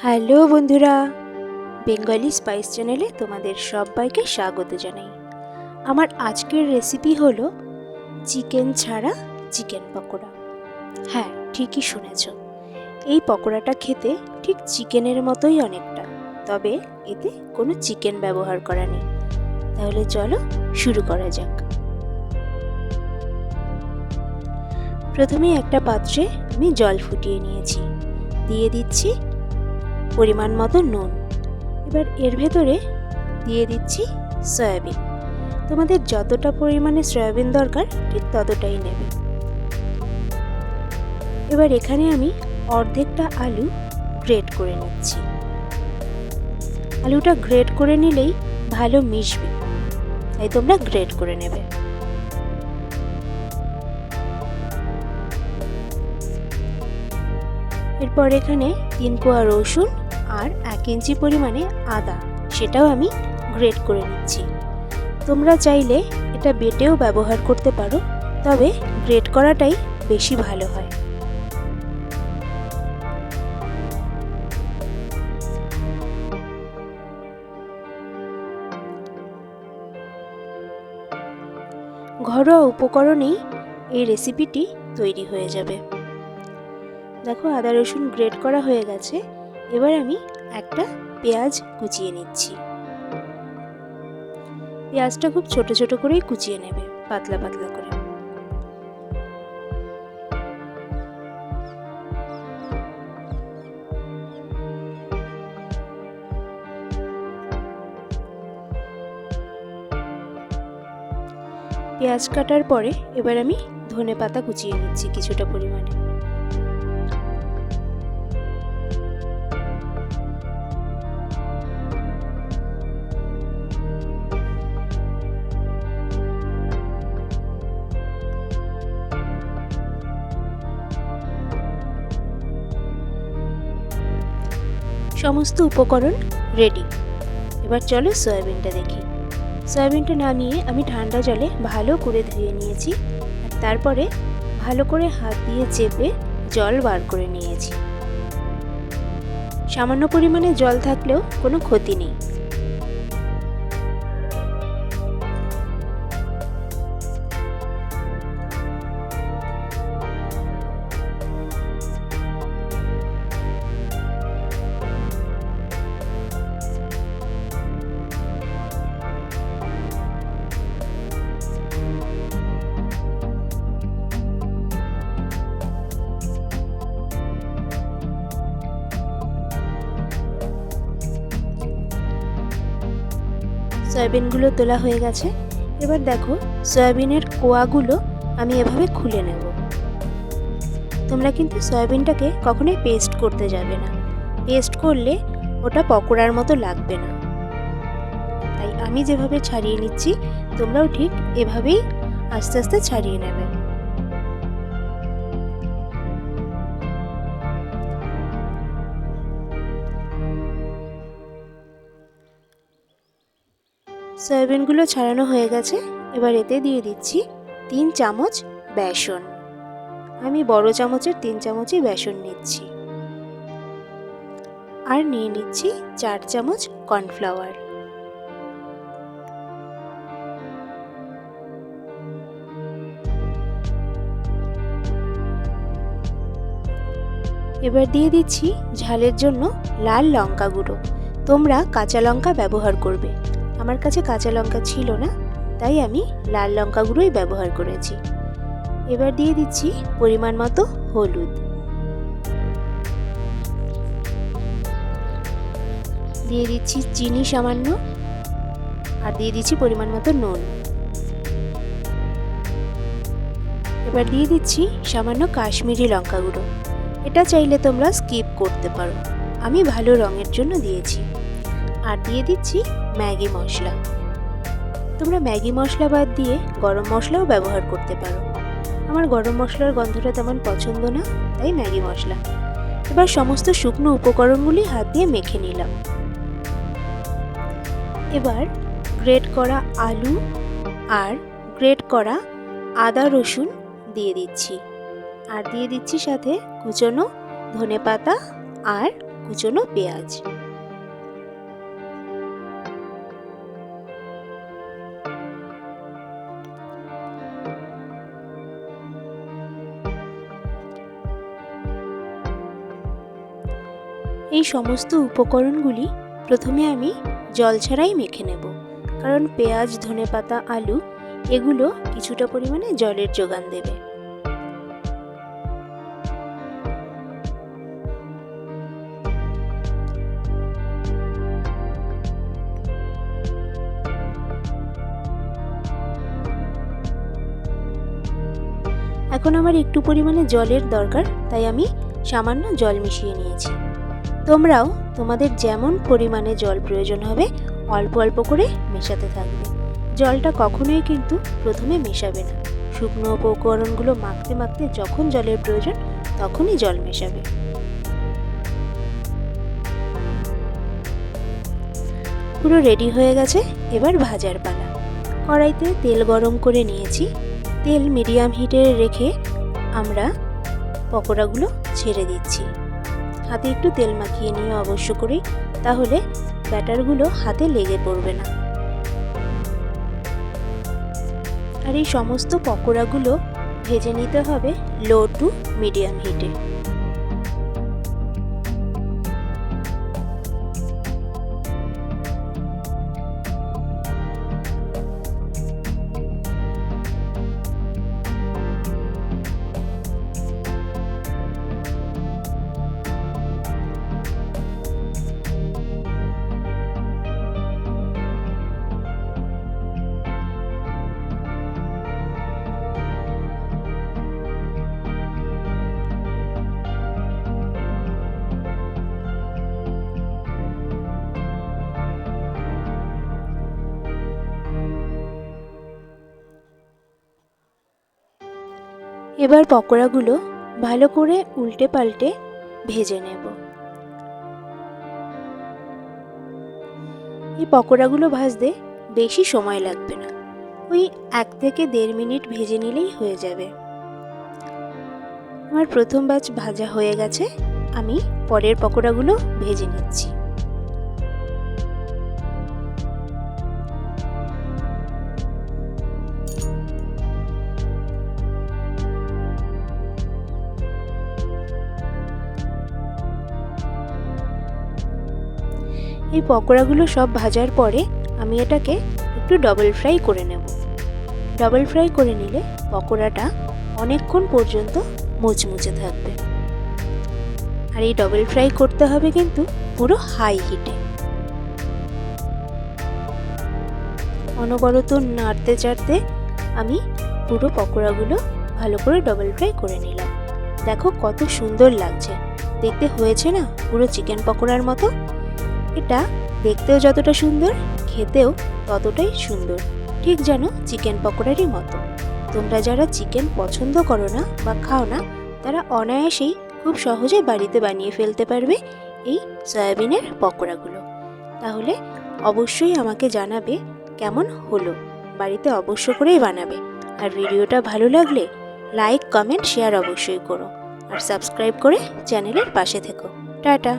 Hello বন্ধুরা, Bengali spice চ্যানেলে তোমাদের সবাইকে স্বাগত জানাই। আমার আজকের রেসিপি হলো চিকেন ছাড়া চিকেন পকোড়া। হ্যাঁ, ঠিকই শুনেছ, এই পকোড়াটা খেতে ঠিক চিকেনের মতোই অনেকটা, তবে এতে কোনো চিকেন ব্যবহার করা নেই। তাহলে চলো শুরু করা যাক। প্রথমে একটা পাত্রে আমি জল ফুটিয়ে নিয়েছি, দিয়ে দিচ্ছি পরিমাণ মতো নুন। এবার এর ভেতরে দিয়ে দিচ্ছি সয়াবিন। তোমাদের যতটা পরিমাণে সয়াবিন দরকার ঠিক ততটাই নেবে। এবার এখানে আমি অর্ধেকটা আলু গ্রেট করে নিচ্ছি। আলুটা গ্রেট করে নিলেই ভালো মিশবে, তাই তোমরা গ্রেট করে নেবে। এরপর এখানে 3 কোয়া রসুন আর 1 ইঞ্চি পরিমাণে আদা, সেটাও আমি গ্রেট করে নিচ্ছি। তোমরা চাইলে এটা বেটেও ব্যবহার করতে পারো, তবে গ্রেট করাটাই বেশি ভালো হয়। ঘরোয়া উপকরণেই এই রেসিপিটি তৈরি হয়ে যাবে। দেখো, আদা রসুন গ্রেট করা হয়ে গেছে। এবার আমি একটা পেঁয়াজ কুচিয়ে নিচ্ছি। পেঁয়াজটা খুব ছোট ছোট করেই কুচিয়ে নেবে, পাতলা পাতলা করে। পেঁয়াজ কাটার পরে এবার আমি ধনেপাতা কুচিয়ে নিচ্ছি কিছুটা পরিমাণে। সমস্ত উপকরণ রেডি। এবার চলো সয়াবিনটা দেখি। সয়াবিনটা নামিয়ে আমি ঠান্ডা জলে ভালো করে ধুয়ে নিয়েছি, আর তারপরে ভালো করে হাত দিয়ে চেপে জল বার করে নিয়েছি। সামান্য পরিমাণে জল থাকলেও কোনো ক্ষতি নেই। সয়াবিনগুলো তোলা হয়ে গেছে। এবার দেখো, সয়াবিনের কোয়াগুলো আমি এভাবে খুলে নেব। তোমরা কিন্তু সয়াবিনটাকে কখনোই পেস্ট করতে যাবে না, পেস্ট করলে ওটা পকোড়ার মতো লাগবে না। তাই আমি যেভাবে ছাড়িয়ে নিচ্ছি, তোমরাও ঠিক এভাবেই আস্তে আস্তে ছাড়িয়ে নেবে। সয়াবিনগুলো ছাড়ানো হয়ে গেছে। এবার এতে দিয়ে দিচ্ছি 3 চামচ বেসন। আমি বড় চামচের 3 চামচই বেসন নিচ্ছি। আর নিয়ে নিচ্ছি 4 চামচ কর্নফ্লাওয়ার। এবার দিয়ে দিচ্ছি ঝালের জন্য লাল লঙ্কা গুঁড়ো। তোমরা কাঁচা লঙ্কা ব্যবহার করবে, আমার কাছে কাঁচা লঙ্কা ছিল না, তাই আমি লাল লঙ্কা গুঁড়োই ব্যবহার করেছি। এবার দিয়ে দিচ্ছি পরিমাণ মতো হলুদ, দিয়ে দিচ্ছি চিনি সামান্য, আর দিয়ে দিচ্ছি পরিমাণ মতো নুন। এবার দিয়ে দিচ্ছি সামান্য কাশ্মীরি লঙ্কা গুঁড়ো। এটা চাইলে তোমরা স্কিপ করতে পারো, আমি ভালো রঙের জন্য দিয়েছি। আর দিয়ে দিচ্ছি ম্যাগি মশলা। তোমরা ম্যাগি মশলা বাদ দিয়ে গরম মশলাও ব্যবহার করতে পারো। আমার গরম মশলার গন্ধটা তেমন পছন্দ না, তাই ম্যাগি মশলা। এবার সমস্ত শুকনো উপকরণগুলি হাত দিয়ে মেখে নিলাম। এবার গ্রেট করা আলু আর গ্রেট করা আদা রসুন দিয়ে দিচ্ছি, আর দিয়ে দিচ্ছি সাথে কুচনো ধনেপাতা আর কুচনো পেঁয়াজ। এই সমস্ত উপকরণগুলি প্রথমে আমি জল ছাড়াই মেখে নেব, কারণ পেঁয়াজ, ধনেপাতা, আলু এগুলো কিছুটা পরিমাণে জলের যোগান দেবে। এখন আমার একটু পরিমাণে জলের দরকার, তাই আমি সামান্য জল মিশিয়ে নিয়েছি। তোমরাও তোমাদের যেমন পরিমাণে জল প্রয়োজন হবে অল্প অল্প করে মেশাতে থাকবে। জলটা কখনোই কিন্তু প্রথমে মেশাবে না, শুকনো উপকরণগুলো মাখতে মাখতে যখন জলের প্রয়োজন তখনই জল মেশাবে। পুরো রেডি হয়ে গেছে, এবার ভাজার পালা। কড়াইতে তেল গরম করে নিয়েছি। তেল মিডিয়াম হিটে রেখে আমরা পকোড়াগুলো ছেড়ে দিচ্ছি। হাতে একটু তেল মাখিয়ে নিয়ে অবশ্য করি, তাহলে ব্যাটারগুলো হাতে লেগে পড়বে না। আর এই সমস্ত পকোড়াগুলো ভেজে নিতে হবে লো টু মিডিয়াম হিটে। এবার পকোড়াগুলো ভালো করে উল্টে পাল্টে ভেজে নেব। এই পকোড়াগুলো ভাজতে বেশি সময় লাগবে না, ওই 1 থেকে 1.5 মিনিট ভেজে নিলেই হয়ে যাবে। আমার প্রথম ব্যাচ ভাজা হয়ে গেছে, আমি পরের পকোড়াগুলো ভেজে নিচ্ছি। এই পকোড়াগুলো সব ভাজার পরে আমি এটাকে একটু ডবল ফ্রাই করে নেব। ডবল ফ্রাই করে নিলে পকোড়াটা অনেকক্ষণ পর্যন্ত মুচমুচে থাকবে। আর এই ডবল ফ্রাই করতে হবে কিন্তু পুরো হাই হিটে। অনবরত নাড়তে চাড়তে আমি পুরো পকোড়াগুলো ভালো করে ডবল ফ্রাই করে নিলাম। দেখো কত সুন্দর লাগছে, দেখতে হয়েছে না পুরো চিকেন পকোড়ার মতো। এটা দেখতেও যতটা সুন্দর, খেতেও ততটাই সুন্দর, ঠিক যেন চিকেন পকোড়ারই মতো। তোমরা যারা চিকেন পছন্দ করো না বা খাও না, তারা অনায়াসেই খুব সহজে বাড়িতে বানিয়ে ফেলতে পারবে এই সয়াবিনের পকোড়াগুলো। তাহলে অবশ্যই আমাকে জানাবে কেমন হলো, বাড়িতে অবশ্য করেই বানাবে। আর ভিডিওটা ভালো লাগলে লাইক, কমেন্ট, শেয়ার অবশ্যই করো। আর সাবস্ক্রাইব করে চ্যানেলের পাশে থেকো। টাটা।